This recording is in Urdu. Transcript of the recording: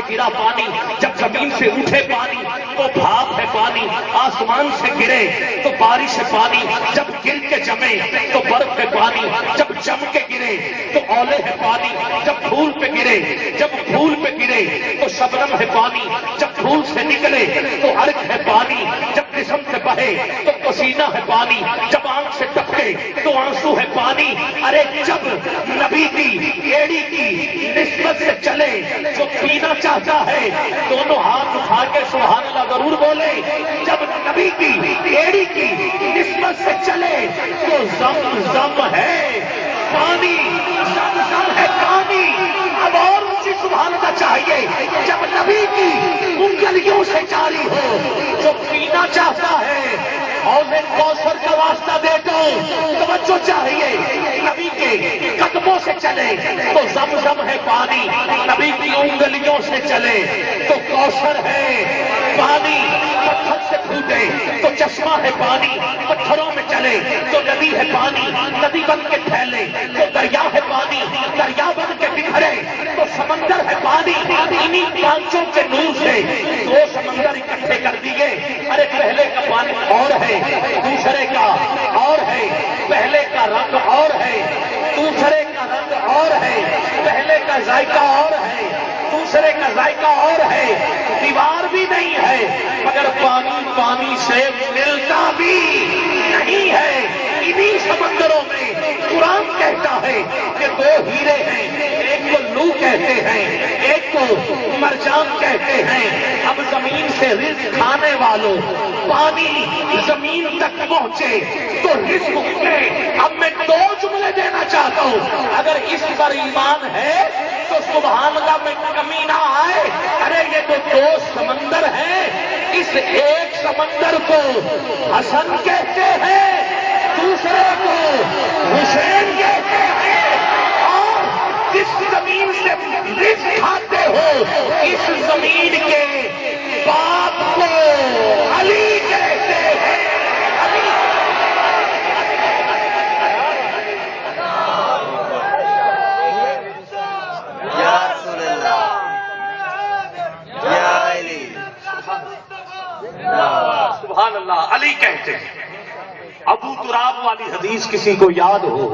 گرا پانی، جب زمین سے اٹھے پانی تو بھاپ ہے پانی، آسمان سے گرے تو بارش ہے پانی، جب گر کے جمے تو برف ہے پانی، جب جم کے گرے تو اولے ہے پانی، جب پھول پہ گرے، جب پھول پہ گرے تو شبنم ہے پانی، جب پھول سے نکلے تو عرق ہے پانی، جب جسم سے بہے تو پسینہ ہے پانی، جب آنکھ سے ٹپکے تو آنسو ہے پانی۔ ارے جب نبی کی ایڑی کی نسبت سے چلے جو پینا چاہتا ہے دونوں ہاتھ اٹھا کے سبحان اللہ ضرور بولے، جب نبی کی ایڑی کی نسبت سے چلے تو زم زم ہے پانی، زم زم ہے پانی۔ اب اور اونچی سبحان اللہ چاہیے، جب نبی کی انگلیوں سے جاری ہو جو پینا چاہتا ہے حوض کوثر کا واسطہ دے دو، توجہ چاہیے، نبی کے قدموں سے چلے تو زمزم ہے پانی، نبی کی انگلیوں سے چلے تو کوثر ہے پانی، پتھر سے پھوٹے تو چشمہ ہے پانی، پتھروں میں چلے تو ندی ہے پانی، ندی بن کے پھیلے تو دریا ہے پانی، دریا بن کے بکھرے تو سمندر ہے پانی۔ انہی پانچوں کے نور سے دو سمندر اکٹھے کر دیے۔ ارے پہلے کا پانی اور ہے، دوسرے کا اور ہے، پہلے کا رنگ اور ہے، دوسرے کا رنگ اور ہے، پہلے کا ذائقہ اور ہے، دوسرے کا ذائقہ اور ہے، دیوار بھی نہیں ہے مگر پانی پانی سے ملتا بھی نہیں ہے۔ انہی سمندروں میں قرآن کہتا ہے کہ دو ہیرے ہیں، ایک کو لو کہتے ہیں، ایک کو مرجان کہتے ہیں۔ اب زمین سے رزق کھانے والوں پانی زمین تک پہنچے تو رزق ملے۔ اب میں دو جملے دینا چاہتا ہوں، اگر اس پر ایمان ہے تو سبحان اللہ میں کمی نہ آئے۔ ارے یہ تو دو سمندر ہیں، اس ایک سمندر کو حسن کہتے ہیں، دوسرے کو حسین کہتے ہیں، اور جس زمین سے رزق کھاتے ہو اس زمین کے باپ کو علی کہتے ہیں۔ سبحان اللہ، علی کہتے ہیں۔ ابو تراب والی حدیث کسی کو یاد ہو؟